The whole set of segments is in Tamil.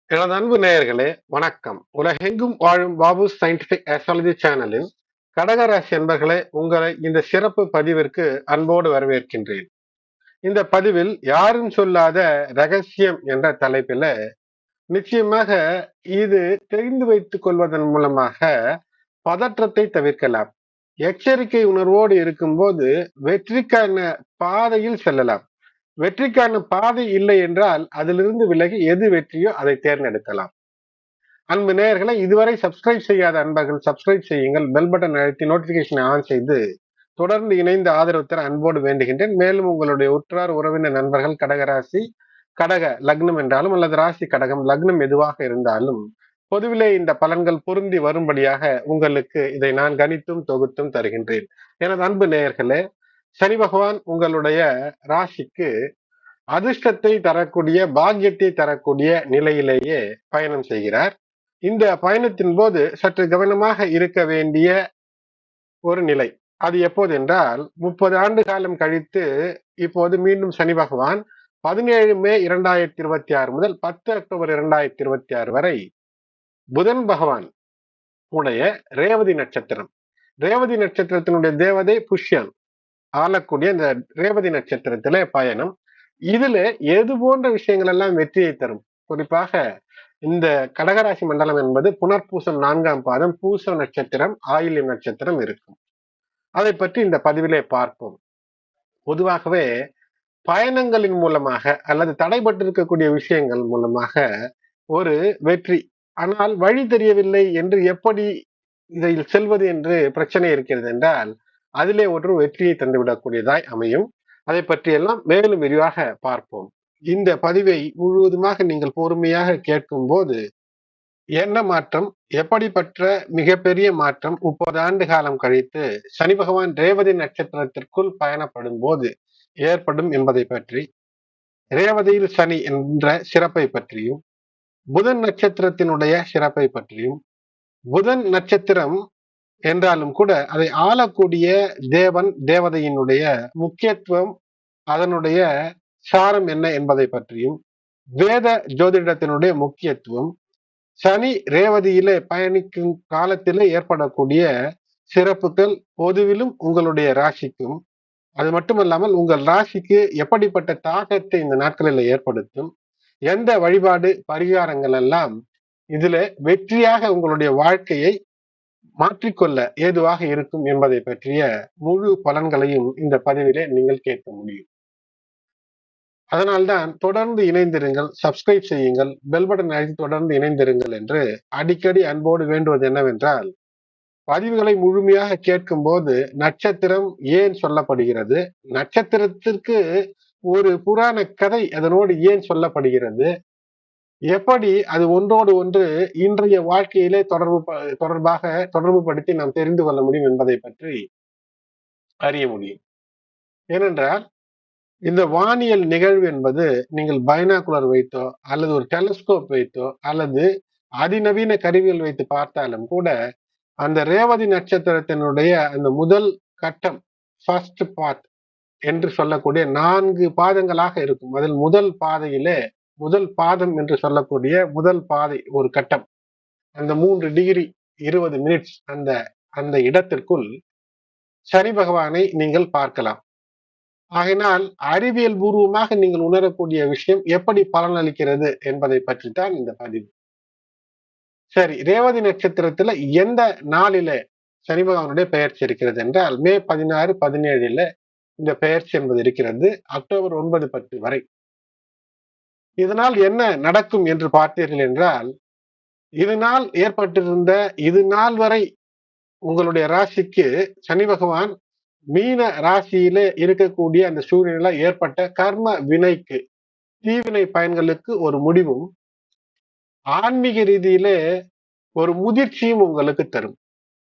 எனது அன்பு நேயர்களே வணக்கம். உலகெங்கும் வாழும் பாபு சயின்டிபிக் ஆஸ்ட்ராலஜி சேனலின் கடகராசி அன்பர்களே, உங்களை இந்த சிறப்பு பதிவிற்கு அன்போடு வரவேற்கின்றேன். இந்த பதிவில் யாரும் சொல்லாத ரகசியம் என்ற தலைப்பில நிச்சயமாக இது தெரிந்து வைத்துக் கொள்வதன் மூலமாக பதற்றத்தை தவிர்க்கலாம். எச்சரிக்கை உணர்வோடு இருக்கும்போது வெற்றிக்கான பாதையில் செல்லலாம். வெற்றிக்கான பாதை இல்லை என்றால் அதிலிருந்து விலகி எது வெற்றியோ அதை தேர்ந்தெடுக்கலாம். அன்பு நேயர்களை இதுவரை சப்ஸ்கிரைப் செய்யாத அன்பர்கள் சப்ஸ்கிரைப் செய்யுங்கள். பெல் பட்டன் அழுத்தி நோட்டிபிகேஷனை ஆன் செய்து தொடர்ந்து இணைந்து ஆதரவு தர அன்போடு வேண்டுகின்றேன். மேலும் உங்களுடைய உற்றார் உறவினர் நண்பர்கள் கடகராசி, கடக லக்னம் என்றாலும் அல்லது ராசி கடகம் லக்னம் எதுவாக இருந்தாலும் பொதுவிலே இந்த பலன்கள் பொருந்தி வரும்படியாக உங்களுக்கு இதை நான் கணித்தும் தொகுத்தும் தருகின்றேன். எனது அன்பு நேயர்களே, சனி பகவான் உங்களுடைய ராசிக்கு அதிர்ஷ்டத்தை தரக்கூடிய பாக்கியத்தை தரக்கூடிய நிலையிலேயே பயணம் செய்கிறார். இந்த பயணத்தின் போது சற்று கவனமாக இருக்க வேண்டிய ஒரு நிலை. அது எப்போது என்றால் 30 ஆண்டு காலம் கழித்து இப்போது மீண்டும் சனி பகவான் 17 மே 2026 முதல் 10 அக்டோபர் 2026 வரை புதன் பகவான் உடைய ரேவதி நட்சத்திரம், ரேவதி நட்சத்திரத்தினுடைய தேவதை புஷ்யன் ஆளக்கூடிய இந்த ரேவதி நட்சத்திரத்திலே பயணம். இதுல எது போன்ற விஷயங்கள் எல்லாம் வெற்றியை தரும்? குறிப்பாக இந்த கடகராசி மண்டலம் என்பது புனர்பூசம் 4ஆம் பாதம், பூச நட்சத்திரம், ஆயில்யம் நட்சத்திரம் இருக்கும். அதை பற்றி இந்த பதிவிலே பார்ப்போம். பொதுவாகவே பயணங்களின் மூலமாக அல்லது தடைபட்டிருக்கக்கூடிய விஷயங்கள் மூலமாக ஒரு வெற்றி, ஆனால் வழி தெரியவில்லை என்று எப்படி இதில் செல்வது என்று பிரச்சனை இருக்கிறது என்றால் அதிலே ஒரு வெற்றியை தந்துவிடக்கூடியதாய் அமையும். அதை பற்றியெல்லாம் மேலும் விரிவாக பார்ப்போம். இந்த பதிவை முழுவதுமாக நீங்கள் பொறுமையாக கேட்கும் போது என்ன மாற்றம், எப்படிப்பட்ட மிகப்பெரிய மாற்றம் 30 ஆண்டு காலம் கழித்து சனி பகவான் ரேவதி நட்சத்திரத்திற்குள் பயணப்படும் போது ஏற்படும் என்பதை பற்றி, ரேவதியில் சனி என்ற சிறப்பை பற்றியும், புதன் நட்சத்திரத்தினுடைய சிறப்பை பற்றியும், புதன் நட்சத்திரம் என்றாலும் கூட அதை ஆளக்கூடிய தேவன் தேவதையினுடைய முக்கியத்துவம், அதனுடைய சாரம் என்ன என்பதை பற்றியும், வேத ஜோதிடத்தினுடைய முக்கியத்துவம், சனி ரேவதியிலே பயணிக்கும் காலத்திலே ஏற்படக்கூடிய சிறப்புகள் பொதுவிலும் உங்களுடைய ராசிக்கும், அது மட்டுமல்லாமல் உங்கள் ராசிக்கு எப்படிப்பட்ட தாக்கத்தை இந்த நாட்களில் ஏற்படுத்தும், எந்த வழிபாடு பரிகாரங்கள் எல்லாம் இதுல வெற்றியாக உங்களுடைய வாழ்க்கையை மாற்றிக்கொள்ள ஏதுவாக இருக்கும் என்பதை பற்றிய முழு பலன்களையும் இந்த பதிவிலே நீங்கள் கேட்க முடியும். அதனால்தான் தொடர்ந்து இணைந்திருங்கள், சப்ஸ்கிரைப் செய்யுங்கள், பெல் பட்டன் அழுத்தி தொடர்ந்து இணைந்திருங்கள் என்று அடிக்கடி அன்போடு வேண்டுவது என்னவென்றால், பதிவுகளை முழுமையாக கேட்கும் போது நட்சத்திரம் ஏன் சொல்லப்படுகிறது, நட்சத்திரத்திற்கு ஒரு புராண கதை அதனோடு ஏன் சொல்லப்படுகிறது, எப்படி அது ஒன்றோடு ஒன்று இன்றைய வாழ்க்கையிலே தொடர்பு படுத்தி நாம் தெரிந்து கொள்ள முடியும் என்பதை பற்றி அறிய முடியும். ஏனென்றால் இந்த வானியல் நிகழ்வு என்பது நீங்கள் பைனாகுலர் வைத்தோ அல்லது ஒரு டெலஸ்கோப் வைத்தோ அல்லது அதிநவீன கருவிகள் வைத்து பார்த்தாலும் கூட அந்த ரேவதி நட்சத்திரத்தினுடைய அந்த முதல் கட்டம், ஃபர்ஸ்ட் பாத் என்று சொல்லக்கூடிய 4 பாதங்களாக இருக்கும். அதில் முதல் பாதையிலே முதல் பாதம் என்று சொல்லக்கூடிய முதல் பாதை ஒரு கட்டம், அந்த 3 டிகிரி 20 மினிட்ஸ் அந்த அந்த இடத்திற்குள் சனி பகவானை நீங்கள் பார்க்கலாம். ஆகையினால் அறிவியல் பூர்வமாக நீங்கள் உணரக்கூடிய விஷயம் எப்படி பலனளிக்கிறது என்பதை பற்றி தான் இந்த பதிவு. சரி, ரேவதி நட்சத்திரத்துல எந்த நாளில சனி பகவானுடைய பெயர்ச்சி இருக்கிறது என்றால் மே 16, 17 இந்த பெயர்ச்சி என்பது இருக்கிறது, அக்டோபர் 9, 10 வரை. இதனால் என்ன நடக்கும் என்று பார்த்தீர்கள் என்றால், இதனால் ஏற்பட்டிருந்த இது நாள் வரை உங்களுடைய ராசிக்கு சனி பகவான் மீன ராசியிலே இருக்கக்கூடிய அந்த சூழ்நிலை ஏற்பட்ட கர்ம வினைக்கு, தீவினை பயன்களுக்கு ஒரு முடிவும், ஆன்மீக ரீதியிலே ஒரு முதிர்ச்சியும் உங்களுக்கு தரும்.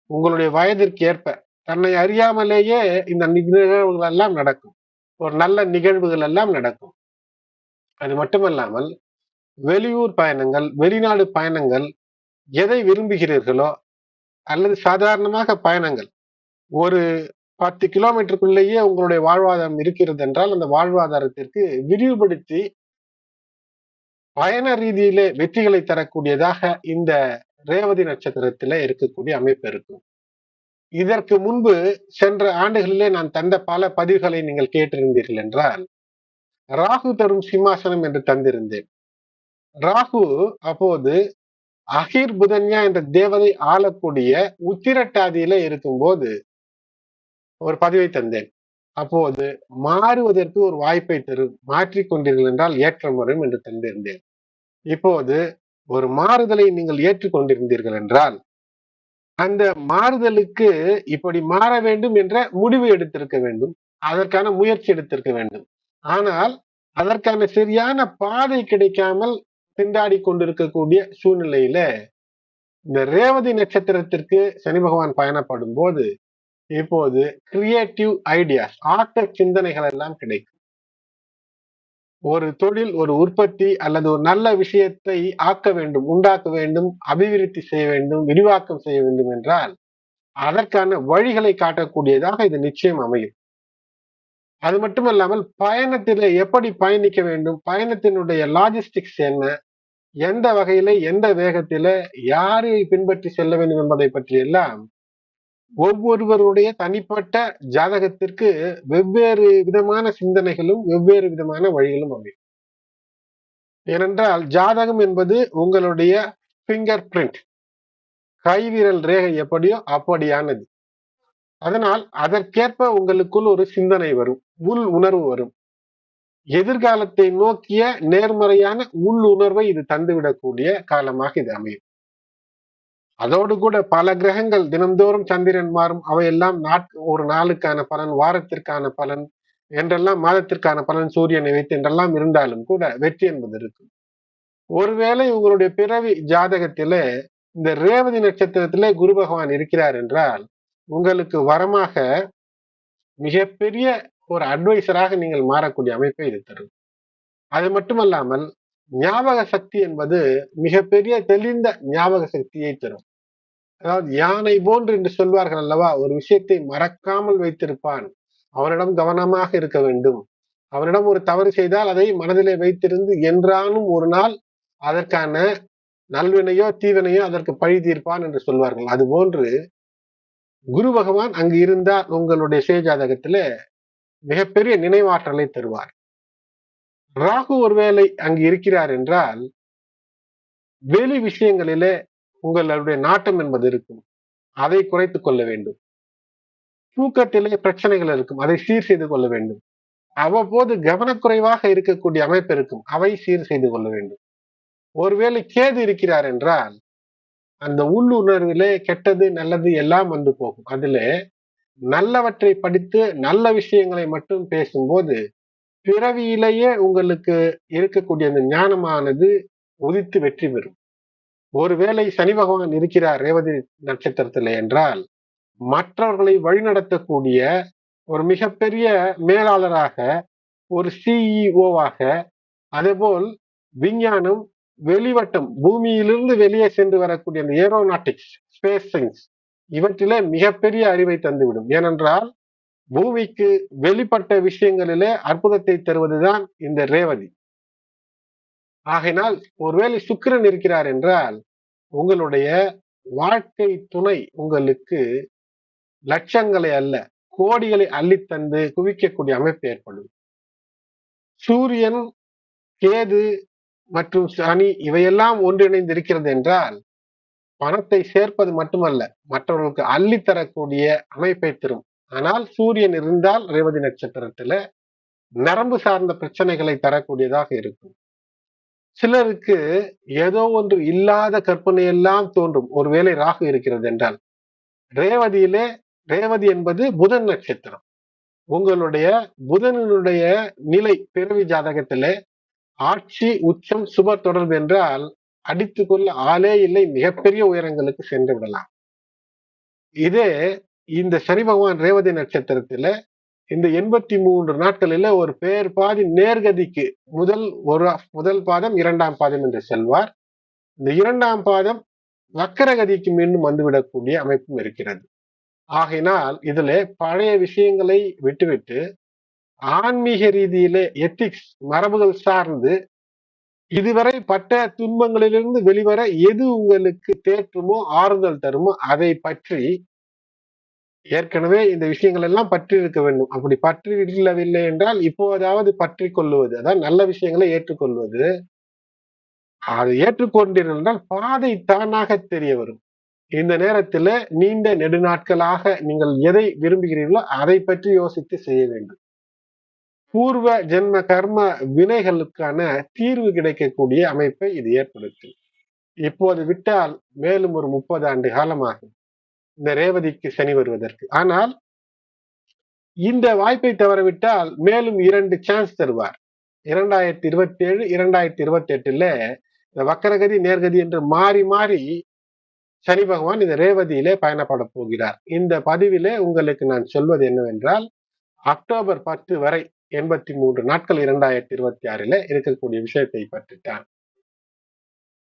உங்களுடைய வயதிற்கு ஏற்ப தன்னை அறியாமலேயே இந்த நிகழ்வுகள் எல்லாம் நடக்கும், ஒரு நல்ல நிகழ்வுகள் எல்லாம் நடக்கும். அது மட்டுமல்லாமல் வெளியூர் பயணங்கள், வெளிநாடு பயணங்கள், எதை விரும்புகிறீர்களோ அல்லது சாதாரணமாக பயணங்கள், ஒரு 10 கிலோமீட்டருக்குள்ளேயே உங்களுடைய வாழ்வாதாரம் இருக்கிறது என்றால் அந்த வாழ்வாதாரத்திற்கு விரிவுபடுத்தி பயண ரீதியிலே வெற்றிகளை தரக்கூடியதாக இந்த ரேவதி நட்சத்திரத்திலே இருக்கக்கூடிய அமைப்பு இருக்கும். இதற்கு முன்பு சென்ற ஆண்டுகளிலே நான் தந்த பல பதிவுகளை நீங்கள் கேட்டிருந்தீர்கள் என்றால், ராகு தரும் சிம்மாசனம் என்று தந்திருந்தேன். ராகு அப்போது அகிர் புதன்யா என்ற தேவதை ஆளக்கூடிய உத்திரட்டாதியில இருக்கும்போது ஒரு பதிவை தந்தேன். அப்போது மாறுவதற்கு ஒரு வாய்ப்பை தரும், மாற்றிக்கொண்டீர்கள் என்றால் ஏற்றம் வரும் என்று தந்திருந்தேன். இப்போது ஒரு மாறுதலை நீங்கள் ஏற்றுக்கொண்டிருந்தீர்கள் என்றால் அந்த மாறுதலுக்கு இப்படி மாற வேண்டும் என்ற முடிவு எடுத்திருக்க வேண்டும், அதற்கான முயற்சி எடுத்திருக்க வேண்டும். ஆனால் அதற்கான சரியான பாதை கிடைக்காமல் திண்டாடி கொண்டிருக்கக்கூடிய சூழ்நிலையில இந்த ரேவதி நட்சத்திரத்திற்கு சனி பகவான் பயணப்படும் போது இப்போது கிரியேட்டிவ் ஐடியாஸ், ஆக்க சிந்தனைகள் எல்லாம் கிடைக்கும். ஒரு தொழில், ஒரு உற்பத்தி அல்லது ஒரு நல்ல விஷயத்தை ஆக்க வேண்டும், உண்டாக்க வேண்டும், அபிவிருத்தி செய்ய வேண்டும், விரிவாக்கம் செய்ய வேண்டும் என்றால் அதற்கான வழிகளை காட்டக்கூடியதாக இது நிச்சயம் அமையும். அது மட்டுமல்லாமல் பயணத்திலே எப்படி பயணிக்க வேண்டும், பயணத்தினுடைய லாஜிஸ்டிக்ஸ் என்ன, எந்த வகையில எந்த வேகத்தில யாரை பின்பற்றி செல்ல வேண்டும் என்பதை பற்றி எல்லாம் ஒவ்வொருவருடைய தனிப்பட்ட ஜாதகத்திற்கு வெவ்வேறு விதமான சிந்தனைகளும் வெவ்வேறு விதமான வழிகளும் அமையும். ஏனென்றால் ஜாதகம் என்பது உங்களுடைய பிங்கர் பிரிண்ட், கைவிரல் ரேகை எப்படியோ அப்படியானது. அதனால் அதற்கேற்ப உங்களுக்குள் ஒரு சிந்தனை வரும், உள் உணர்வு வரும். எதிர்காலத்தை நோக்கிய நேர்மறையான உள் உணர்வை இது தந்துவிடக்கூடிய காலமாக இது அமையும். அதோடு கூட பல கிரகங்கள் தினந்தோறும் சந்திரன் மாறும், அவையெல்லாம் ஒரு நாளுக்கான பலன், வாரத்திற்கான பலன் என்றெல்லாம், மாதத்திற்கான பலன் சூரியனை வைத்து என்றெல்லாம் இருந்தாலும் கூட வெற்றி என்பது இருக்கும். ஒருவேளை உங்களுடைய பிறவி ஜாதகத்திலே இந்த ரேவதி நட்சத்திரத்திலே குரு பகவான் இருக்கிறார் என்றால் உங்களுக்கு வரமாக மிகப்பெரிய ஒரு அட்வைசராக நீங்கள் மாறக்கூடிய அமைப்பை இது தரும். அது மட்டுமல்லாமல் ஞாபக சக்தி என்பது மிகப்பெரிய தெளிந்த ஞாபக சக்தியை தரும். அதாவது யானை போன்று என்று சொல்வார்கள் அல்லவா, ஒரு விஷயத்தை மறக்காமல் வைத்திருப்பான், அவனிடம் கவனமாக இருக்க வேண்டும், அவனிடம் ஒரு தவறு செய்தால் அதை மனதிலே வைத்திருந்து என்றாலும் ஒரு நாள் அதற்கான நல்வினையோ தீவினையோ அதற்கு பழி தீர்ப்பான் என்று சொல்வார்கள். அது போன்று குரு பகவான் அங்கு இருந்தால் உங்களுடைய சுயஜாதகத்திலே மிகப்பெரிய நினைவாற்றலை தருவார். ராகு ஒருவேளை அங்கு இருக்கிறார் என்றால் வெளி விஷயங்களிலே உங்களுடைய நாட்டம் என்பது இருக்கும், அதை குறைத்துக் கொள்ள வேண்டும். தூக்கத்திலே பிரச்சனைகள் இருக்கும், அதை சீர் செய்து கொள்ள வேண்டும். அவ்வப்போது கவனக்குறைவாக இருக்கக்கூடிய அமைப்பு இருக்கும், அவை சீர் செய்து கொள்ள வேண்டும். ஒருவேளை கேது இருக்கிறார் என்றால் அந்த உள்ளுணர்விலே கெட்டது நல்லது எல்லாம் வந்து போகும். அதுல நல்லவற்றை படித்து நல்ல விஷயங்களை மட்டும் பேசும்போது பிறவியிலேயே உங்களுக்கு இருக்கக்கூடிய அந்த ஞானமானது உதித்து வெற்றி பெறும். ஒருவேளை சனி பகவான் இருக்கிறார் ரேவதி நட்சத்திரத்துல என்றால் மற்றவர்களை வழிநடத்தக்கூடிய ஒரு மிகப்பெரிய மேலாளராக, ஒரு சிஇஓவாக, அதேபோல் விஞ்ஞானம், வெளிவட்டம், பூமியிலிருந்து வெளியே சென்று வரக்கூடிய அந்த ஏரோநாட்டிக்ஸ், ஸ்பேஸ் சயின்ஸ் இவற்றிலே மிகப்பெரிய அறிவை தந்துவிடும். ஏனென்றால் பூமிக்கு வெளிப்பட்ட விஷயங்களிலே அற்புதத்தை தருவதுதான் இந்த ரேவதி. ஆகையினால் ஒருவேளை சுக்கிரன் இருக்கிறார் என்றால் உங்களுடைய வாழ்க்கை துணை உங்களுக்கு லட்சங்களை அல்ல கோடிகளை அள்ளித்தந்து குவிக்கக்கூடிய அமைப்பு ஏற்படும். சூரியன், கேது மற்றும் சனி இவையெல்லாம் ஒன்றிணைந்து இருக்கிறது என்றால் பணத்தை சேர்ப்பது மட்டுமல்ல, மற்றவர்களுக்கு அள்ளித்தரக்கூடிய அமைப்பை தரும். ஆனால் சூரியன் இருந்தால் ரேவதி நட்சத்திரத்துல நரம்பு சார்ந்த பிரச்சனைகளை தரக்கூடியதாக இருக்கும். சிலருக்கு ஏதோ ஒன்று இல்லாத கற்பனை எல்லாம் தோன்றும் ஒருவேளை ராகு இருக்கிறது என்றால். ரேவதியிலே ரேவதி என்பது புதன் நட்சத்திரம். உங்களுடைய புதனினுடைய நிலை பிறவி ஜாதகத்திலே ஆட்சி, உச்சம், சுப தொடர்பு என்றால் அடித்துக்கொள்ள ஆளே இல்லை, மிகப்பெரிய உயரங்களுக்கு சென்று விடலாம். இதே இந்த சனி பகவான் ரேவதி நட்சத்திரத்துல இந்த 83 நாட்களில ஒரு பேர் பாதி நேர்கதிக்கு முதல் பாதம், இரண்டாம் பாதம் என்று செல்வார். இந்த இரண்டாம் பாதம் வக்கரகதிக்கு மீண்டும் வந்துவிடக்கூடிய அமைப்பும் இருக்கிறது. ஆகையினால் இதுல பழைய விஷயங்களை விட்டுவிட்டு ஆன்மீக ரீதியிலே எத்திக்ஸ், மரபுகள் சார்ந்து இதுவரை பட்ட துன்பங்களிலிருந்து வெளிவர எது உங்களுக்கு தேற்றுமோ ஆறுதல் தருமோ அதை பற்றி ஏற்கனவே இந்த விஷயங்கள் எல்லாம் பற்றி இருக்க வேண்டும். அப்படி பற்றி இல்லவில்லை என்றால் இப்போதாவது பற்றி கொள்ளுவது, அதான் நல்ல விஷயங்களை ஏற்றுக்கொள்வது. அதை ஏற்றுக்கொண்டிருந்தால் பாதை தானாக தெரிய வரும். இந்த நேரத்துல நீண்ட நெடுநாட்களாக நீங்கள் எதை விரும்புகிறீர்களோ அதை பற்றி யோசித்து செய்ய வேண்டும். பூர்வ ஜென்ம கர்ம வினைகளுக்கான தீர்வு கிடைக்கக்கூடிய அமைப்பை இது ஏற்படுத்தும். இப்போது விட்டால் மேலும் ஒரு 30 ஆண்டு காலமாகும் இந்த ரேவதிக்கு சனி வருவதற்கு. ஆனால் இந்த வாய்ப்பை தவறவிட்டால் மேலும் 2 சான்ஸ் தருவார். 2027, 2028ல இந்த வக்கரகதி நேர்கதி என்று மாறி மாறி சனி பகவான் இந்த ரேவதியிலே பயணப்பட போகிறார். இந்த பதிவிலே உங்களுக்கு நான் சொல்வது என்னவென்றால், அக்டோபர் 10 வரை 83 நாட்கள் 2026ல இருக்கக்கூடிய விஷயத்தை பற்றித்தான்.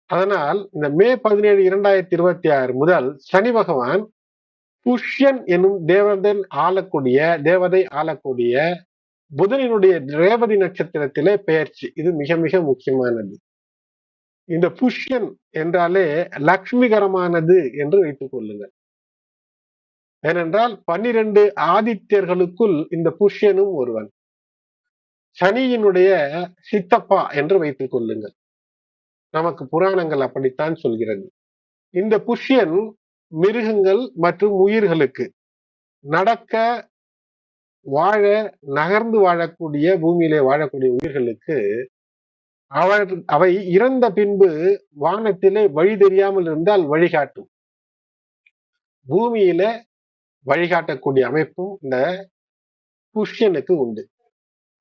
அதனால் இந்த மே 17, 2026 முதல் சனி பகவான் புஷ்யன் எனும் தேவதை ஆளக்கூடிய புதனினுடைய ரேவதி நட்சத்திரத்திலே பெயர்ச்சி. இது மிக மிக முக்கியமானது. இந்த புஷ்யன் என்றாலே லட்சுமிகரமானது என்று வைத்துக் கொள்ளுங்கள். ஏனென்றால் 12 ஆதித்யர்களுக்குள் இந்த புஷ்யனும் ஒருவன். சனியினுடைய சித்தப்பா என்று வைத்துக் கொள்ளுங்கள். நமக்கு புராணங்கள் அப்படித்தான் சொல்கிறது. இந்த புஷ்யன் மிருகங்கள் மற்றும் உயிர்களுக்கு நடக்க வாழ நகர்ந்து வாழக்கூடிய பூமியிலே வாழக்கூடிய உயிர்களுக்கு அவை இறந்த பின்பு வானத்திலே வழி தெரியாமல் இருந்தால் வழிகாட்டும். பூமியில வழிகாட்டக்கூடிய அமைப்பும் இந்த புஷ்யனுக்கு உண்டு.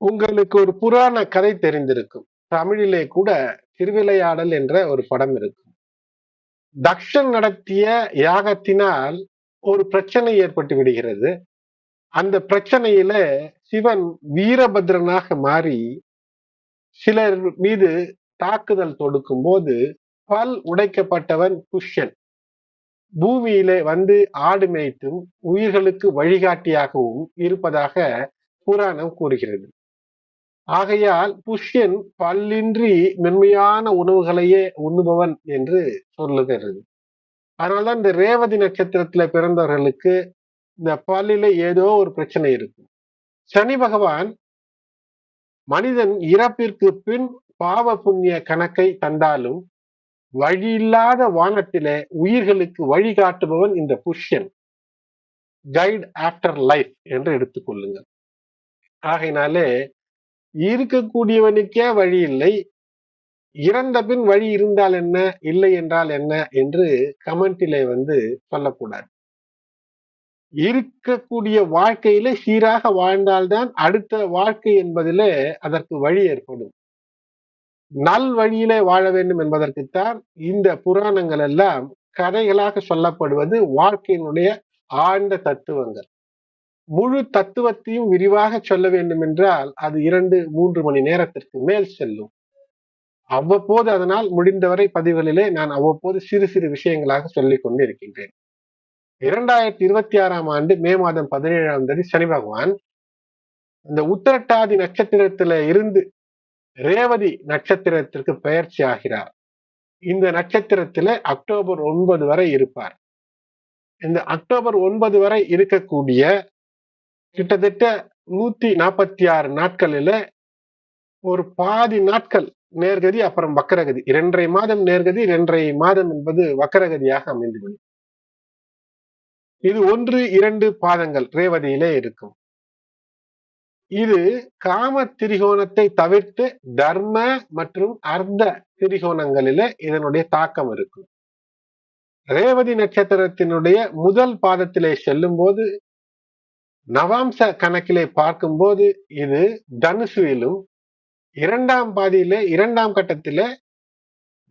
உங்களுக்கு ஒரு புராண கதை தெரிந்திருக்கும். தமிழிலே கூட திருவிளையாடல் என்ற ஒரு படம் இருக்கும். தக்ஷன் நடத்திய யாகத்தினால் ஒரு பிரச்சனை ஏற்பட்டு விடுகிறது. அந்த பிரச்சனையில சிவன் வீரபத்ரனாக மாறி சிலர் மீது தாக்குதல் தொடுக்கும் போது பல் உடைக்கப்பட்டவன் புஷ்யன் பூமியிலே வந்து ஆடு மேய்த்தும் உயிர்களுக்கு வழிகாட்டியாகவும் இருப்பதாக புராணம் கூறுகிறது. ஆகையால் புஷ்யன் பல்லின்றி மென்மையான உணவுகளையே உண்ணுபவன் என்று சொல்லுகிறது. அதனால்தான் இந்த ரேவதி நட்சத்திரத்துல பிறந்தவர்களுக்கு இந்த பல்லில ஏதோ ஒரு பிரச்சனை இருக்கும். சனி பகவான் மனிதன் இறப்பிற்கு பின் பாவ புண்ணிய கணக்கை தந்தாலும் வழியில்லாத வானத்திலே உயிர்களுக்கு வழிகாட்டுபவன் இந்த புஷ்யன். கைட் ஆஃப்டர் லைஃப் என்று எடுத்துக்கொள்ளுங்கள். ஆகையினாலே இருக்கக்கூடியவனுக்கே வழி இல்லை, இறந்த பின் வழி இருந்தால் என்ன, இல்லை என்றால் என்ன என்று கமெண்டிலே சொல்லக்கூடாது. இருக்கக்கூடிய வாழ்க்கையில சீராக வாழ்ந்தால்தான் அடுத்த வாழ்க்கை என்பதிலே அதற்கு வழி ஏற்படும். நல் வழியிலே வாழ வேண்டும் என்பதற்குத்தான் இந்த புராணங்கள் எல்லாம் கதைகளாக சொல்லப்படுவது. வாழ்க்கையினுடைய ஆழ்ந்த தத்துவங்கள். முழு தத்துவத்தையும் விரிவாக சொல்ல வேண்டும் என்றால் அது 2-3 மணி நேரத்திற்கு மேல் செல்லும். அவ்வப்போது அதனால் முடிந்தவரை பதிவுகளிலே நான் அவ்வப்போது சிறு சிறு விஷயங்களாக சொல்லிக் கொண்டு இருக்கின்றேன். 2026ஆம் ஆண்டு மே மாதம் 17ஆம் தேதி சனி பகவான் இந்த உத்திரட்டாதி நட்சத்திரத்தில இருந்து ரேவதி நட்சத்திரத்திற்கு பெயர்ச்சி ஆகிறார். இந்த நட்சத்திரத்தில அக்டோபர் 9 வரை இருப்பார். இந்த அக்டோபர் 9 வரை இருக்கக்கூடிய கிட்டத்தட்ட 146 நாட்களில ஒரு பாதி நாட்கள் நேர்கதி, அப்புறம் வக்கரகதி. 2.5 மாதம் நேர்கதி, 2.5 மாதம் என்பது வக்கரகதியாக அமைந்துவிடும். இது 1-2 பாதங்கள் ரேவதியிலே இருக்கும். இது காம திரிகோணத்தை தவிர்த்து தர்ம மற்றும் அர்த்த திரிகோணங்களிலே இதனுடைய தாக்கம் இருக்கும். ரேவதி நட்சத்திரத்தினுடைய முதல் பாதத்திலே செல்லும் போது நவாம்ச கணக்கிலே பார்க்கும்போது இது தனுசுவிலும், 2ஆம் பாதியிலே 2ஆம் கட்டத்திலே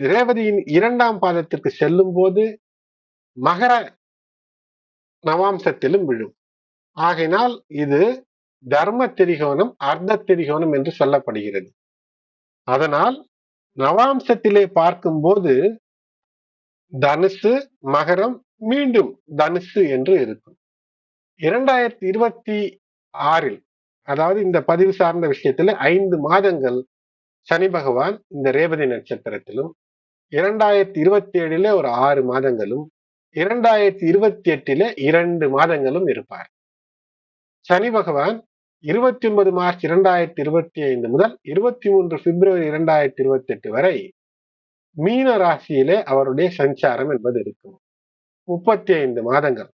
ரேவதியின் 2ஆம் பாதத்திற்கு செல்லும் போது மகர நவாம்சத்திலும் விழும். ஆகையினால் இது தர்ம திரிகோணம், அர்த்த திரிகோணம் என்று சொல்லப்படுகிறது. அதனால் நவாம்சத்திலே பார்க்கும்போது தனுசு, மகரம், மீண்டும் தனுசு என்று இருக்கும். 2026 அதாவது இந்த பதிவு சார்ந்த விஷயத்துல 5 மாதங்கள் சனி பகவான் இந்த ரேவதி நட்சத்திரத்திலும் 2027 ஒரு 6 மாதங்களும் 2028 2 மாதங்களும் இருப்பார். சனி பகவான் 29 மார்ச் 2025 முதல் 23 பிப்ரவரி 2028 வரை மீன ராசியிலே அவருடைய சஞ்சாரம் என்பது இருக்கும். 35 மாதங்கள்.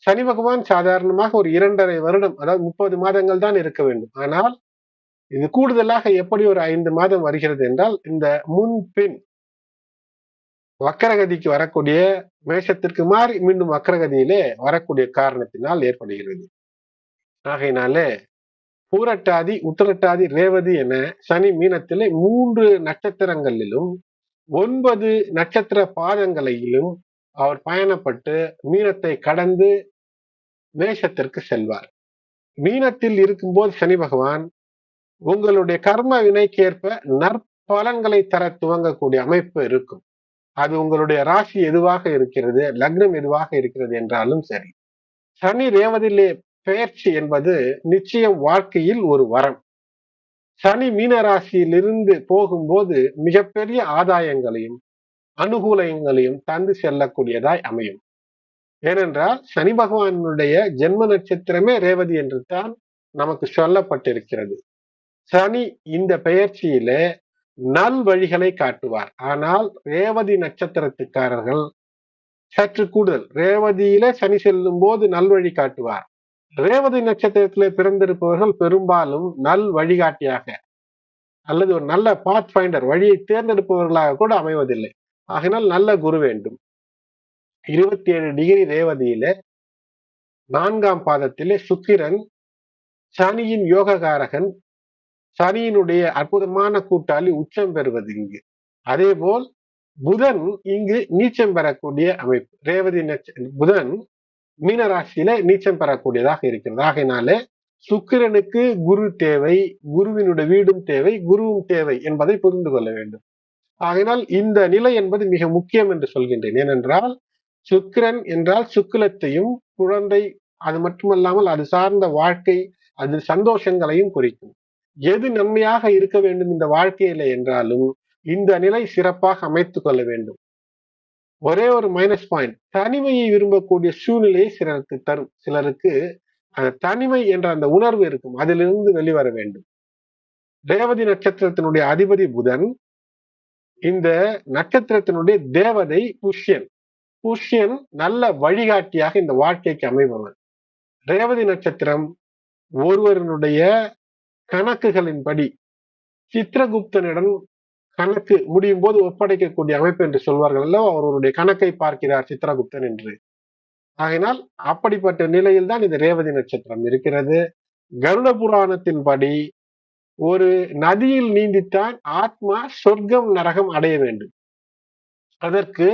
சனி பகவான் சாதாரணமாக ஒரு 2.5 வருடம், அதாவது 30 மாதங்கள் தான் இருக்க வேண்டும். ஆனால் இது கூடுதலாக எப்படி ஒரு 5 மாதம் வருகிறது என்றால், இந்த முன்பின் வக்கரகதிக்கு வரக்கூடிய மேஷத்திற்கு மாறி மீண்டும் வக்கரகதியிலே வரக்கூடிய காரணத்தினால் ஏற்படுகிறது. ஆகையினாலே பூரட்டாதி, உத்திரட்டாதி, ரேவதி என சனி மீனத்திலே 3 நட்சத்திரங்களிலும் 9 நட்சத்திர பாதங்களிலும் அவர் பயணப்பட்டு மீனத்தை கடந்து மேஷத்திற்கு செல்வார். மீனத்தில் இருக்கும்போது சனி பகவான் உங்களுடைய கர்ம வினைக்கேற்ப நற்பலன்களை தர துவங்கக்கூடிய அமைப்பு இருக்கும். அது உங்களுடைய ராசி எதுவாக இருக்கிறது, லக்னம் எதுவாக இருக்கிறது என்றாலும் சரி. சனி ரேவதியிலே பெயர்ச்சி என்பது நிச்சயம் வாழ்க்கையில் ஒரு வரம். சனி மீன ராசியிலிருந்து போகும்போது மிகப்பெரிய ஆதாயங்களையும் அனுகூலங்களையும் தந்து செல்லக்கூடியதாய் அமையும். ஏனென்றால் சனி பகவானுடைய ஜென்ம நட்சத்திரமே ரேவதி என்று தான் நமக்கு சொல்லப்பட்டிருக்கிறது. சனி இந்த பெயர்ச்சியில நல் வழிகளை காட்டுவார். ஆனால் ரேவதி நட்சத்திரத்துக்காரர்கள் சற்று கூடுதல். ரேவதியில சனி செல்லும் போது நல்வழி காட்டுவார். ரேவதி நட்சத்திரத்திலே பிறந்திருப்பவர்கள் பெரும்பாலும் நல் வழிகாட்டியாக அல்லது ஒரு நல்ல பாத் ஃபைண்டர், வழியை தேர்ந்தெடுப்பவர்களாக கூட அமைவதில்லை. ஆகினால் நல்ல குரு வேண்டும். 27 டிகிரி ரேவதியில 4ஆம் பாதத்திலே சுக்கிரன், சனியின் யோககாரகன், சனியினுடைய அற்புதமான கூட்டாளி உச்சம் பெறுவது இங்கு. அதே போல் புதன் இங்கு நீச்சம் பெறக்கூடிய அமைப்பு. ரேவதி புதன் மீனராசியில நீச்சம் பெறக்கூடியதாக இருக்கிறது. ஆகையினாலே சுக்கிரனுக்கு குரு தேவை, குருவினுடைய வீடும் தேவை, குருவும் தேவை என்பதை புரிந்து கொள்ள வேண்டும். ஆகையினால் இந்த நிலை என்பது மிக முக்கியம் என்று சொல்கின்றேன். ஏனென்றால் சுக்கிரன் என்றால் சுக்கிலத்தையும் குழந்தை, அது மட்டுமல்லாமல் அது சார்ந்த வாழ்க்கை, அது சந்தோஷங்களையும் குறிக்கும். எது நன்மையாக இருக்க வேண்டும் இந்த வாழ்க்கையில என்றாலும் இந்த நிலை சிறப்பாக அமைத்துக் கொள்ள வேண்டும். ஒரே ஒரு மைனஸ் பாயிண்ட், தனிமையை விரும்பக்கூடிய சூழ்நிலையை சிலருக்கு தரும். சிலருக்கு தனிமை என்ற அந்த உணர்வு இருக்கும், அதிலிருந்து வெளிவர வேண்டும். ரேவதி நட்சத்திரத்தினுடைய அதிபதி புதன், இந்த நட்சத்திரத்தினுடைய தேவதை புஷ்யன். புஷ்யன் நல்ல வழிகாட்டியாக இந்த வாழ்க்கைக்கு அமைபவன். ரேவதி நட்சத்திரம் ஒருவருடைய கணக்குகளின்படி சித்திரகுப்தனிடம் கணக்கு முடியும் போது ஒப்படைக்கக்கூடிய அமைப்பு என்று சொல்வார்கள் அல்லவா, அவருடைய கணக்கை பார்க்கிறார் சித்திரகுப்தன் என்று. ஆகையினால் அப்படிப்பட்ட நிலையில் தான் இந்த ரேவதி நட்சத்திரம் இருக்கிறது. கருட புராணத்தின்படி ஒரு நதியில் நீந்தித்தான் ஆத்மா சொர்க்கம் நரகம் அடைய வேண்டும். அதற்கு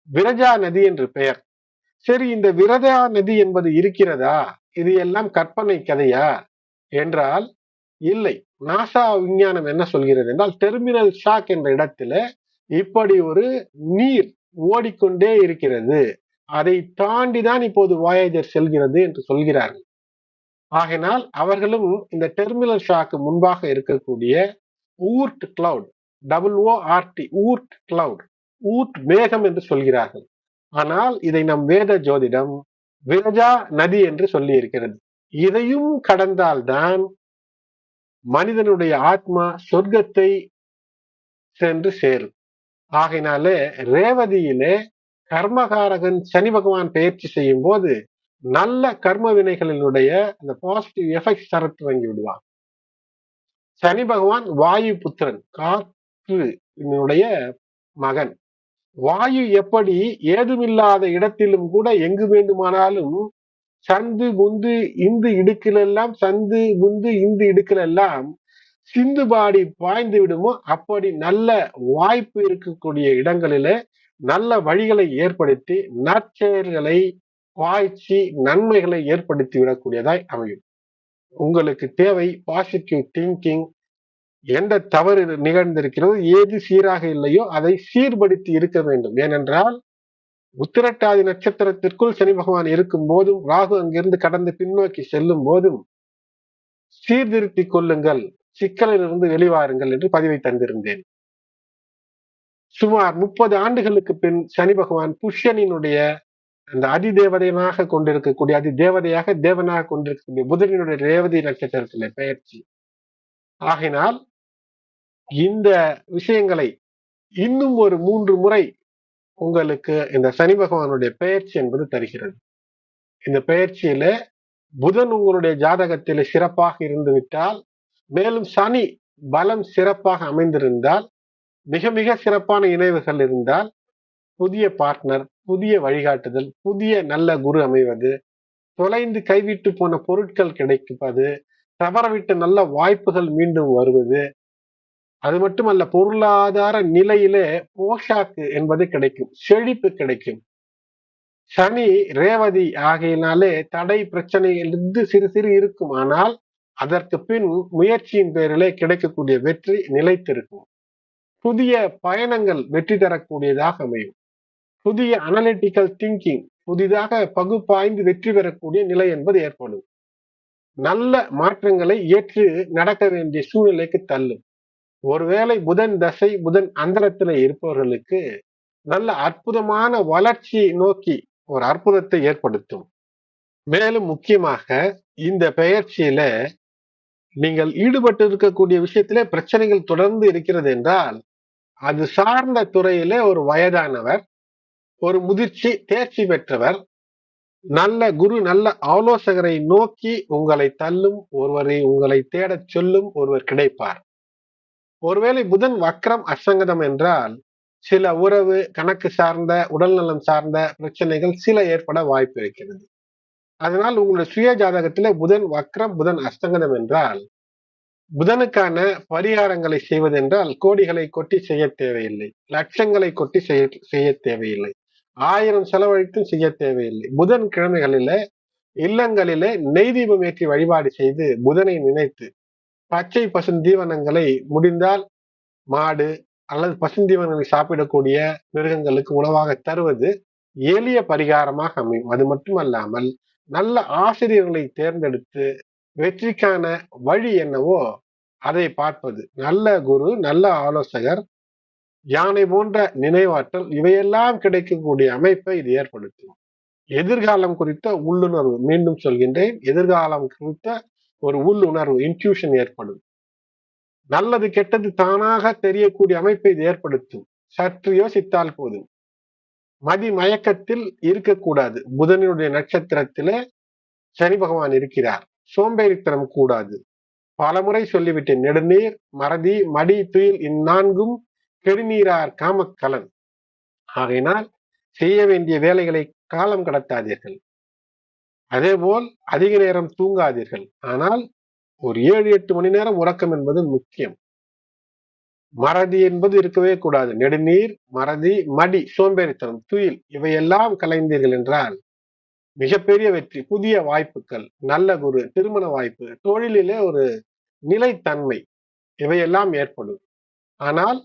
விரஜா நதி என்று பெயர். சரி, இந்த விரஜா நதி என்பது இருக்கிறதா, இது எல்லாம் கற்பனை கதையா என்றால் இல்லை. நாசா விஞ்ஞானம் என்ன சொல்கிறது என்றால், டெர்மினல் ஷாக் என்ற இடத்துல இப்படி ஒரு நீர் ஓடிக்கொண்டே இருக்கிறது, அதை தாண்டிதான் இப்போது வாயேஜர் செல்கிறது என்று சொல்கிறார்கள். ஆகையினால் அவர்களும் இந்த டெர்மினல் ஷாக்கு முன்பாக இருக்கக்கூடிய Oort cloud, WORT, Oort cloud, Oort மேகம் என்று சொல்கிறார்கள். ஆனால் இதை நம் வேத ஜோதிடம் விரஜா நதி என்று சொல்லி இருக்கிறது. இதையும் கடந்தால்தான் மனிதனுடைய ஆத்மா சொர்க்கத்தை சென்று சேரும். ஆகையினாலே ரேவதியிலே கர்மகாரகன் சனி பகவான் பயிற்சி செய்யும் போது நல்ல கர்ம வினைகளினுடைய அந்த பாசிட்டிவ் எஃபெக்ட் தர துவங்கி விடுவான். சனி பகவான் வாயு புத்திரன், காற்றுடைய மகன். வாயு எப்படி ஏதுமில்லாத இடத்திலும் கூட எங்கு வேண்டுமானாலும் சந்து குந்து இந்து இடுக்கிலெல்லாம், சந்து குந்து இந்து இடுக்கிலெல்லாம் சிந்து பாடி பாய்ந்து விடுமோ அப்படி நல்ல வாய்ப்பு இருக்கக்கூடிய இடங்களிலே நல்ல வழிகளை ஏற்படுத்தி நற்செயல்களை பாய்ச்சி நன்மைகளை ஏற்படுத்தி விடக்கூடியதாய் அமையும். உங்களுக்கு தேவை பாசிட்டிவ் திங்கிங். எந்த தவறு நிகழ்ந்திருக்கிறதோ, ஏது சீராக இல்லையோ அதை சீர்படுத்தி இருக்க வேண்டும். ஏனென்றால் உத்திரட்டாதி நட்சத்திரத்திற்குள் சனி பகவான் இருக்கும் போதும், ராகு அங்கிருந்து கடந்து பின்னோக்கி செல்லும் போதும் சீர்திருத்திக் கொள்ளுங்கள், சிக்கலிலிருந்து வெளிவாருங்கள் என்று பதிவை தந்திருந்தேன். சுமார் 30 ஆண்டுகளுக்கு பின் சனி பகவான் புஷ்யனினுடைய அந்த அதிதேவதையாக கொண்டிருக்கக்கூடிய அதிதேவதையாக தேவனாக கொண்டிருக்கக்கூடிய புதனினுடைய ரேவதி நட்சத்திரத்திலே பெயர்ச்சி ஆகினால் இந்த விஷயங்களை இன்னும் ஒரு 3 முறை உங்களுக்கு இந்த சனி பகவானுடைய பெயர்ச்சி என்பது தருகிறது. இந்த பெயர்ச்சியில புதன் உங்களுடைய ஜாதகத்திலே சிறப்பாக இருந்து விட்டால், மேலும் சனி பலம் சிறப்பாக அமைந்திருந்தால், மிக மிக சிறப்பான இணைவுகள் இருந்தால், புதிய பார்ட்னர், புதிய வழிகாட்டுதல், புதிய நல்ல குரு அமைவது, தொலைந்து கைவிட்டு போன பொருட்கள் கிடைப்பது, தவறவிட்ட நல்ல வாய்ப்புகள் மீண்டும் வருவது, அது மட்டுமல்ல பொருளாதார நிலையிலே போஷாக்கு என்பது கிடைக்கும், செழிப்பு கிடைக்கும். சனி ரேவதி ஆகையினாலே தடை பிரச்சனையிலிருந்து சிறு சிறு இருக்கும். ஆனால் அதற்கு பின் முயற்சியின் பேரிலே கிடைக்கக்கூடிய வெற்றி நிலைத்திருக்கும். புதிய பயணங்கள் வெற்றி தரக்கூடியதாக அமையும். புதிய அனலிட்டிக்கல் திங்கிங், புதிதாக பகுப்பாய்ந்து வெற்றி பெறக்கூடிய நிலை என்பது ஏற்படும். நல்ல மாற்றங்களை ஏற்று நடக்க வேண்டிய சூழ்நிலைக்கு தள்ளும். ஒருவேளை புதன் தசை புதன் அந்தரத்தில் இருப்பவர்களுக்கு நல்ல அற்புதமான வளர்ச்சியை நோக்கி ஒரு அற்புதத்தை ஏற்படுத்தும். மேலும் முக்கியமாக இந்த பெயர்ச்சியில நீங்கள் ஈடுபட்டு இருக்கக்கூடிய விஷயத்திலே பிரச்சனைகள் தொடர்ந்து இருக்கிறது என்றால், அது சார்ந்த துறையிலே ஒரு வயதானவர், ஒரு முதிர்ச்சி தேர்ச்சி பெற்றவர், நல்ல குரு நல்ல ஆலோசகரை நோக்கி உங்களை தள்ளும் ஒருவரை உங்களை தேடச் சொல்லும் ஒருவர் கிடைப்பார். ஒருவேளை புதன் வக்ரம் அசங்கதம் என்றால் சில உறவு கணக்கு சார்ந்த உடல்நலம் சார்ந்த பிரச்சனைகள் சில ஏற்பட வாய்ப்பு இருக்கிறது. அதனால் உங்களுடைய சுய ஜாதகத்திலே புதன் வக்ரம் புதன் அஸ்தங்கதம் என்றால் புதனுக்கான பரிகாரங்களை செய்வதென்றால் கோடிகளை கொட்டி செய்ய தேவையில்லை, லட்சங்களை கொட்டி செய்ய தேவையில்லை, 1000 செலவழித்தும் செய்ய தேவையில்லை. புதன் கிழமைகளில இல்லங்களிலே நெய் தீபம் ஏற்றி வழிபாடு செய்து புதனை நினைத்து பச்சை பசுந்தீவனங்களை முடிந்தால் மாடு அல்லது பசுந்தீவனங்களை சாப்பிடக்கூடிய மிருகங்களுக்கு உணவாக தருவது எளிய பரிகாரமாக அமையும். அது மட்டுமல்லாமல் நல்ல ஆசிரியர்களை தேர்ந்தெடுத்து வெற்றிக்கான வழி என்னவோ அதை பார்ப்பது, நல்ல குரு நல்ல ஆலோசகர் யானை போன்ற நினைவாற்றல் இவையெல்லாம் கிடைக்கக்கூடிய அமைப்பை இது ஏற்படுத்தும். எதிர்காலம் குறித்த உள்ளுணர்வு, மீண்டும் சொல்கின்றேன், எதிர்காலம் குறித்த ஒரு உள்ளுணர்வு இன்ட்யூஷன் ஏற்படும். நல்லது கெட்டது தானாக தெரியக்கூடிய அமைப்பை இது ஏற்படுத்தும். சற்று யோசித்தால் போதும். மதி மயக்கத்தில் இருக்கக்கூடாது. புதனுடைய நட்சத்திரத்திலே சனி பகவான் இருக்கிறார். சோம்பேறித்தனம் கூடாது. பலமுறை சொல்லிவிட்டேன். நெடுநீர் மறதி மடி துயில் இந்நான்கும் கெடுநீரார் காமக்கலன். ஆகையினால் செய்ய வேண்டிய வேலைகளை காலம் கடத்தாதீர்கள். அதேபோல் அதிக நேரம் தூங்காதீர்கள். ஆனால் ஒரு 7-8 மணி நேரம் உறக்கம் என்பது முக்கியம். மறதி என்பது இருக்கவே கூடாது. நெடுநீர் மறதி மடி சோம்பேறித்தனம் துயில் இவையெல்லாம் கலைந்தீர்கள் என்றால் மிகப்பெரிய வெற்றி, புதிய வாய்ப்புகள், நல்ல குரு, திருமண வாய்ப்பு, தொழிலிலே ஒரு நிலைத்தன்மை இவையெல்லாம் ஏற்படும். ஆனால்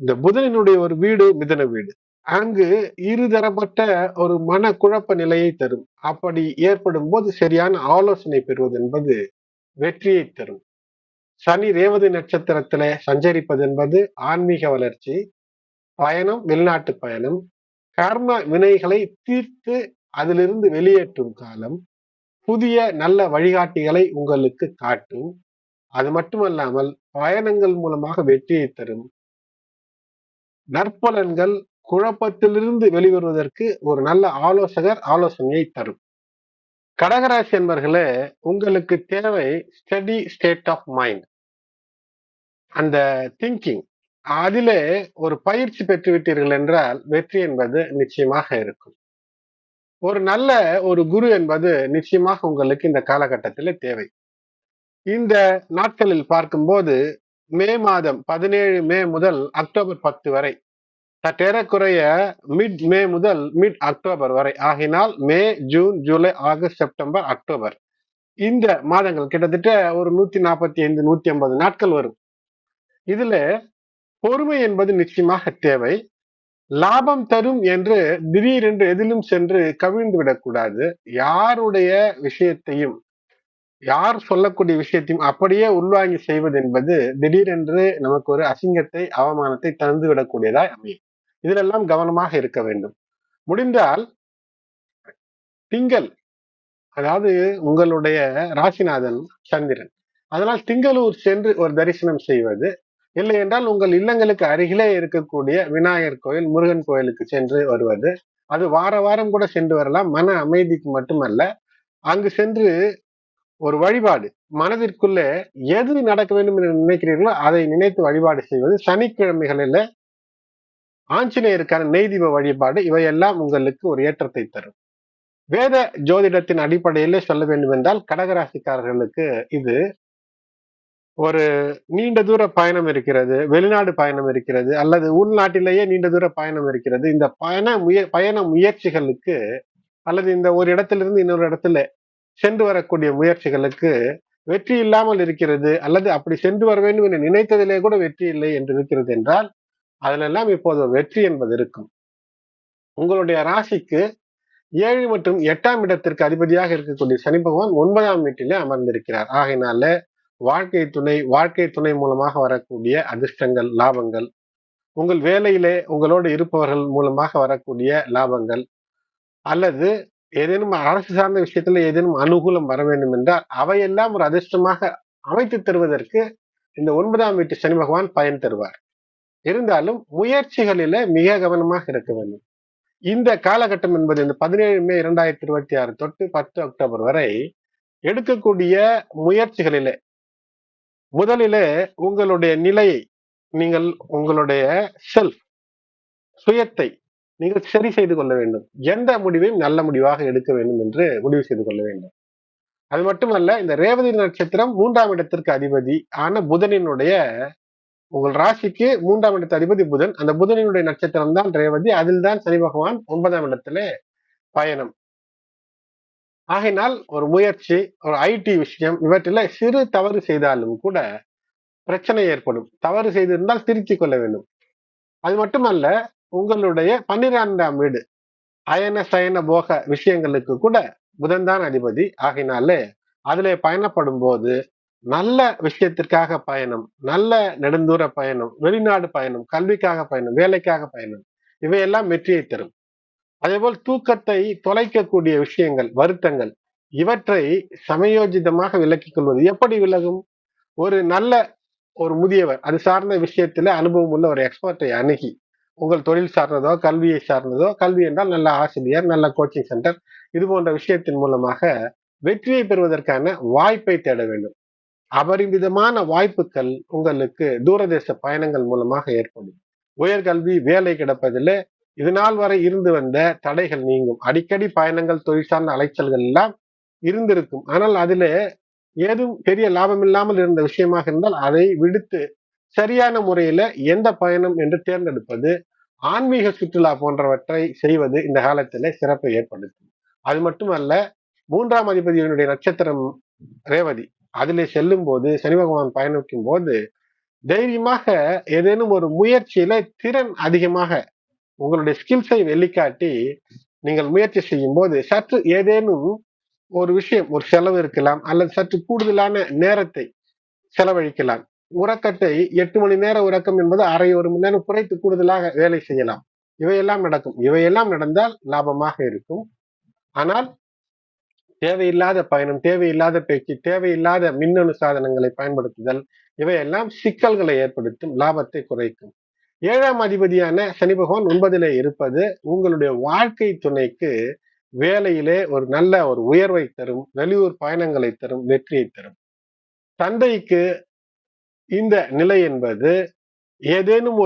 இந்த புதனினுடைய ஒரு வீடு மிதன வீடு, அங்கு இருதரப்பட்ட ஒரு மன குழப்ப நிலையை தரும். அப்படி ஏற்படும் போது சரியான ஆலோசனை பெறுவது என்பது வெற்றியை தரும். சனி ரேவதி நட்சத்திரத்திலே சஞ்சரிப்பது என்பது ஆன்மீக வளர்ச்சி, பயணம், வெளிநாட்டு பயணம், கர்ம வினைகளை தீர்த்து அதிலிருந்து வெளியேற்றும் காலம், புதிய நல்ல வழிகாட்டிகளை உங்களுக்கு காட்டும். அது மட்டுமல்லாமல் பயணங்கள் மூலமாக வெற்றியை தரும். நற்பலன்கள், குழப்பத்திலிருந்து வெளிவருவதற்கு ஒரு நல்ல ஆலோசகர் ஆலோசனையை தரும். கடகராசி என்பர்களே, உங்களுக்கு தேவை ஸ்டடி ஸ்டேட் ஆஃப் மைண்ட், அந்த திங்கிங். அதிலே ஒரு பயிற்சி பெற்றுவிட்டீர்கள் என்றால் வெற்றி என்பது நிச்சயமாக இருக்கும். ஒரு நல்ல ஒரு குரு என்பது நிச்சயமாக உங்களுக்கு இந்த காலகட்டத்தில் தேவை. இந்த நாட்களில் பார்க்கும்போது மே மாதம் 17 மே முதல் அக்டோபர் 10 வரை, சற்றேறக்குறைய மிட் மே முதல் மிட் அக்டோபர் வரை ஆகினால் May June July August September October இந்த மாதங்கள் கிட்டத்தட்ட ஒரு 145 150 நாட்கள் வரும். இதுல பொறுமை என்பது நிச்சயமாக தேவை. லாபம் தரும் என்று திடீரென்று எதிலும் சென்று கவிழ்ந்து விடக்கூடாது. யாருடைய விஷயத்தையும் யார் சொல்லக்கூடிய விஷயத்தையும் அப்படியே உள்வாங்கி செய்வது என்பது திடீரென்று நமக்கு ஒரு அசிங்கத்தை, அவமானத்தை தந்துவிடக்கூடியதாய் அமையும். இதிலெல்லாம் கவனமாக இருக்க வேண்டும். முடிந்தால் திங்கள், அதாவது உங்களுடைய ராசிநாதன் சந்திரன். அதனால் திங்களூர் சென்று ஒரு தரிசனம் செய்வது, இல்லை என்றால் உங்கள் இல்லங்களுக்கு அருகிலே இருக்கக்கூடிய விநாயகர் கோயில், முருகன் கோயிலுக்கு சென்று வருவது. அது வார வாரம் கூட சென்று வரலாம். மன அமைதிக்கு மட்டுமல்ல, அங்கு சென்று ஒரு வழிபாடு, மனதிற்குள்ளே எது நடக்க வேண்டும் என்று நினைக்கிறீர்களோ அதை நினைத்து வழிபாடு செய்வது. சனிக்கிழமைகளில ஆஞ்சநேயருக்கான நெய் தீப வழிபாடு, இவையெல்லாம் உங்களுக்கு ஒரு ஏற்றத்தை தரும். வேத ஜோதிடத்தின் அடிப்படையிலே சொல்ல வேண்டும் என்றால் கடகராசிக்காரர்களுக்கு இது ஒரு நீண்ட தூர பயணம் இருக்கிறது, வெளிநாடு பயணம் இருக்கிறது, அல்லது உள்நாட்டிலேயே நீண்ட தூர பயணம் இருக்கிறது. இந்த பயண முயற்சிகளுக்கு, அல்லது இந்த ஒரு இடத்திலிருந்து இன்னொரு இடத்துல சென்று வரக்கூடிய முயற்சிகளுக்கு வெற்றி இல்லாமல் இருக்கிறது, அல்லது அப்படி சென்று வர வேண்டும் என்று நினைத்ததிலே கூட வெற்றி இல்லை என்று இருக்கிறது என்றால், அதிலெல்லாம் இப்போது வெற்றி என்பது இருக்கும். உங்களுடைய ராசிக்கு 7 மற்றும் 8ஆம் இடத்திற்கு அதிபதியாக இருக்கக்கூடிய சனி பகவான் 9ஆம் வீட்டிலே அமர்ந்திருக்கிறார். ஆகையினால வாழ்க்கை துணை மூலமாக வரக்கூடிய அதிர்ஷ்டங்கள், லாபங்கள், உங்கள் வேலையிலே உங்களோடு இருப்பவர்கள் மூலமாக வரக்கூடிய லாபங்கள், அல்லது ஏதேனும் அரசு சார்ந்த விஷயத்துல ஏதேனும் அனுகூலம் வர வேண்டும் என்றால் அவையெல்லாம் ஒரு அதிர்ஷ்டமாக அமைத்து தருவதற்கு இந்த 9ஆம் வீட்டு சனி பகவான் பயன் தருவார். இருந்தாலும் முயற்சிகளில மிக கவனமாக இருக்க வேண்டும். இந்த காலகட்டம் என்பது இந்த 17 மே 2026 தொட்டு 10 அக்டோபர் வரை எடுக்கக்கூடிய முயற்சிகளிலே முதலிலே உங்களுடைய நிலையை, நீங்கள் உங்களுடைய சுயத்தை நீங்கள் சரி செய்து கொள்ள வேண்டும். எந்த முடிவையும் நல்ல முடிவாக எடுக்க வேண்டும் என்று முடிவு செய்து கொள்ள வேண்டும். அது மட்டுமல்ல, இந்த ரேவதி நட்சத்திரம் 3ஆம் இடத்திற்கு அதிபதி ஆன புதனினுடைய, உங்கள் ராசிக்கு 3ஆம் இடத்து அதிபதி புதன், அந்த புதனினுடைய நட்சத்திரம் தான் ரேவதி. அதில் தான் சனி பகவான் 9ஆம் இடத்திலே பயணம். ஆகையினால் ஒரு முயற்சி, ஒரு ஐடி விஷயம், இவற்றில சிறு தவறு செய்தாலும் கூட பிரச்சனை ஏற்படும். தவறு செய்திருந்தால் திருத்திக் கொள்ள வேண்டும். அது மட்டுமல்ல, உங்களுடைய 12ஆம் வீடு அயன சயன போக விஷயங்களுக்கு கூட புதன் தான் அதிபதி. ஆகினாலே அதிலே பயணப்படும் போது நல்ல விஷயத்திற்காக பயணம், நல்ல நெடுந்தூர பயணம், வெளிநாடு பயணம், கல்விக்காக பயணம், வேலைக்காக பயணம், இவையெல்லாம் வெற்றியை தரும். அதேபோல் தூக்கத்தை தொலைக்கக்கூடிய விஷயங்கள், வருத்தங்கள், இவற்றை சமயோஜிதமாக விலக்கிக் கொள்வது. எப்படி விலகும்? ஒரு முதியவர், அது சார்ந்த விஷயத்துல அனுபவம் உள்ள ஒரு எக்ஸ்பர்ட்டை அணுகி, உங்கள் தொழில் சார்ந்ததோ, கல்வியை சார்ந்ததோ, கல்வி என்றால் நல்ல ஆசிரியர், நல்ல கோச்சிங் சென்டர், இது போன்ற விஷயத்தின் மூலமாக வெற்றியை பெறுவதற்கான வாய்ப்பை தேட வேண்டும். அபரிமிதமான வாய்ப்புகள் உங்களுக்கு தூரதேச பயணங்கள் மூலமாக ஏற்படும். உயர்கல்வி, வேலை கிடைப்பதில் இது நாள் வரை இருந்து வந்த தடைகள் நீங்கும். அடிக்கடி பயணங்கள், தொழில் சார்ந்த அலைச்சல்கள் எல்லாம் இருந்திருக்கும். ஆனால் அதிலே ஏதும் பெரிய லாபம் இல்லாமல் இருந்த விஷயமாக இருந்தால் அதை விடுத்து சரியான முறையில எந்த பயணம் என்று தேர்ந்தெடுப்பது, ஆன்மீக சுற்றுலா போன்றவற்றை செய்வது இந்த காலத்திலே சிறப்பை ஏற்படுத்தும். அது மட்டுமல்ல, 3ஆம் அதிபதியினுடைய நட்சத்திரம் ரேவதி, அதிலே செல்லும் போது, சனி பகவான் பயணிக்கும் போது தைரியமாக ஏதேனும் ஒரு முயற்சியில திறன் அதிகமாக உங்களுடைய ஸ்கில்ஸை வெளிக்காட்டி நீங்கள் முயற்சி செய்யும் போது சற்று ஏதேனும் ஒரு விஷயம், ஒரு செலவு இருக்கலாம், அல்லது சற்று கூடுதலான நேரத்தை செலவழிக்கலாம். உறக்கத்தை 8 மணி நேர உறக்கம் என்பது அரை ஒரு மணி நேரம் குறைத்து கூடுதலாக வேலை செய்யலாம். இவையெல்லாம் நடக்கும். இவையெல்லாம் நடந்தால் லாபமாக இருக்கும். ஆனால் தேவையில்லாத பயணம், தேவையில்லாத பேச்சு, தேவையில்லாத மின்னணு சாதனங்களை பயன்படுத்துதல், இவையெல்லாம் சிக்கல்களை ஏற்படுத்தும், லாபத்தை குறைக்கும். 7ஆம் அதிபதியான சனி பகவான் 9லே இருப்பது உங்களுடைய வாழ்க்கை துணைக்கு வேலையிலே ஒரு நல்ல ஒரு உயர்வை தரும், வெளியூர் பயணங்களை தரும், வெற்றியை தரும். தந்தைக்கு இந்த நிலை என்பது ஏதேனும்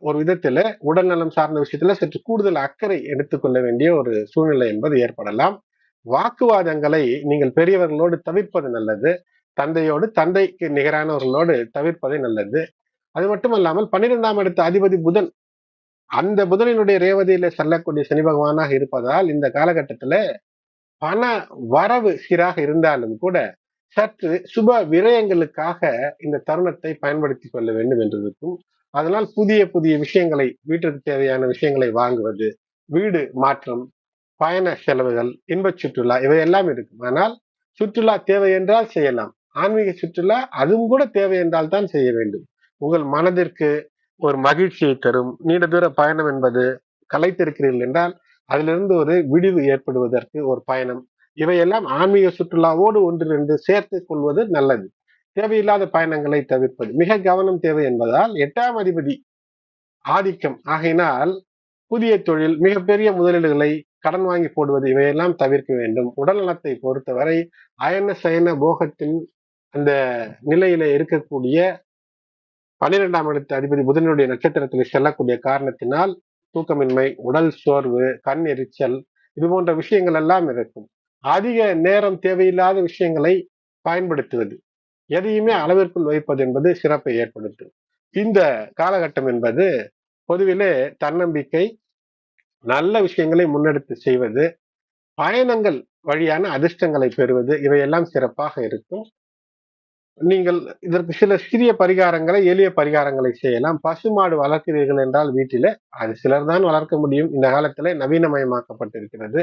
ஒரு விதத்துல உடல்நலம் சார்ந்த விஷயத்துல சற்று கூடுதல் அக்கறை எடுத்துக்கொள்ள வேண்டிய ஒரு சூழ்நிலை என்பது ஏற்படலாம். வாக்குவாதங்களை நீங்கள் பெரியவர்களோடு தவிர்ப்பது நல்லது. தந்தைக்கு நிகரானவர்களோடு தவிர்ப்பதே நல்லது. அது மட்டுமல்லாமல் 12ஆம் இடத்து அதிபதி புதன், அந்த புதனினுடைய ரேவதியில செல்லக்கூடிய சனி பகவானாக இருப்பதால் இந்த காலகட்டத்துல பண வரவு சீராக இருந்தாலும் கூட சற்று சுப விரயங்களுக்காக இந்த தருணத்தை பயன்படுத்திக் கொள்ள வேண்டும் என்று இருக்கும். அதனால் புதிய புதிய விஷயங்களை, வீட்டிற்கு தேவையான விஷயங்களை வாங்குவது, வீடு மாற்றம், பயண செலவுகள், இன்பச் சுற்றுலா, இவையெல்லாம் இருக்கும். ஆனால் சுற்றுலா தேவை என்றால் செய்யலாம். ஆன்மீக சுற்றுலா அதுவும் கூட தேவை என்றால் தான் செய்ய வேண்டும். உங்கள் மனதிற்கு ஒரு மகிழ்ச்சியை தரும். நீண்ட தூர பயணம் என்பது கலைத்திருக்கிறீர்கள் என்றால் அதிலிருந்து ஒரு விடிவு ஏற்படுவதற்கு ஒரு பயணம். இவையெல்லாம் ஆன்மீக சுற்றுலாவோடு ஒன்று சேர்த்துக் கொள்வது நல்லது. தேவையில்லாத பயணங்களை தவிர்ப்பது மிக கவனம் தேவை என்பதால் 8ஆம் அதிபதி ஆதிக்கம் ஆகையினால் புதிய தொழில், மிகப்பெரிய முதலீடுகளை கடன் வாங்கி போடுவது இவையெல்லாம் தவிர்க்க வேண்டும். உடல் நலத்தை பொறுத்தவரை அயன சயன போகத்தின் அந்த நிலையில இருக்கக்கூடிய 12ஆம் இடத்து அதிபதி புதனுடைய நட்சத்திரத்தில் செல்லக்கூடிய காரணத்தினால் தூக்கமின்மை, உடல் சோர்வு, கண் எரிச்சல் இது போன்ற விஷயங்கள் எல்லாம் இருக்கும். அதிக நேரம் தேவையில்லாத விஷயங்களை பயன்படுத்துவது, எதையுமே அளவிற்குள் வைப்பது என்பது சிறப்பை ஏற்படுத்தும். இந்த காலகட்டம் என்பது பொதுவிலே தன்னம்பிக்கை, நல்ல விஷயங்களை முன்னெடுத்து செய்வது, பயணங்கள் வழியான அதிர்ஷ்டங்களை பெறுவது இவையெல்லாம் சிறப்பாக இருக்கும். நீங்கள் இதற்கு சில சிறிய பரிகாரங்களை, எளிய பரிகாரங்களை செய்யலாம். பசுமாடு வளர்க்கிறீர்கள் என்றால் வீட்டிலே, அது சிலர் தான் வளர்க்க முடியும். இந்த காலத்திலே நவீனமயமாக்கப்பட்டிருக்கிறது.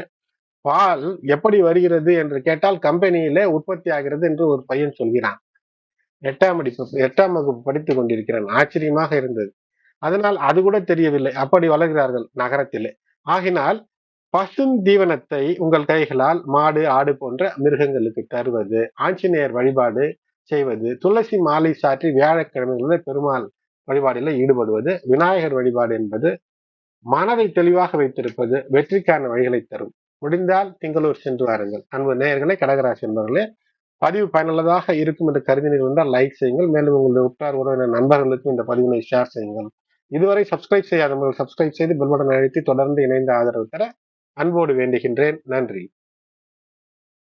பால் எப்படி வருகிறது என்று கேட்டால் கம்பெனியிலே உற்பத்தி ஆகிறது என்று ஒரு பையன் சொல்கிறான். 8ஆம் வகுப்பு படித்துக் கொண்டிருக்கிறான். ஆச்சரியமாக இருந்தது. அதனால் அது கூட தெரியவில்லை. அப்படி வளர்கிறார்கள் நகரத்திலே. ஆகினால் பசும் தீவனத்தை உங்கள் கைகளால் மாடு, ஆடு போன்ற மிருகங்களுக்கு தருவது, ஆஞ்சநேயர் வழிபாடு செய்வது, துளசி மாலை சாற்றி வியாழக்கிழமைகளில் பெருமாள் வழிபாடில் ஈடுபடுவது, விநாயகர் வழிபாடு என்பது மனதை தெளிவாக வைத்திருப்பது வெற்றிக்கான வழிகளை தரும். முடிந்தால் திங்களூர் சென்று வாருங்கள். அன்பு நேயர்களே, கடகராசி என்பவர்களே, பதிவு பயனுள்ளதாக இருக்கும் என்று கருதினீர்கள் என்றால் லைக் செய்யுங்கள். மேலும் உங்களுடைய உற்றார் உறவினர் நண்பர்களுக்கும் இந்த பதிவினை ஷேர் செய்யுங்கள். இதுவரை சப்ஸ்கிரைப் செய்யாதவர்கள் சப்ஸ்கிரைப் செய்து பெல் பட்டன் அழுத்தி தொடர்ந்து இணைந்து ஆதரவு தர அன்போடு வேண்டுகின்றேன். நன்றி.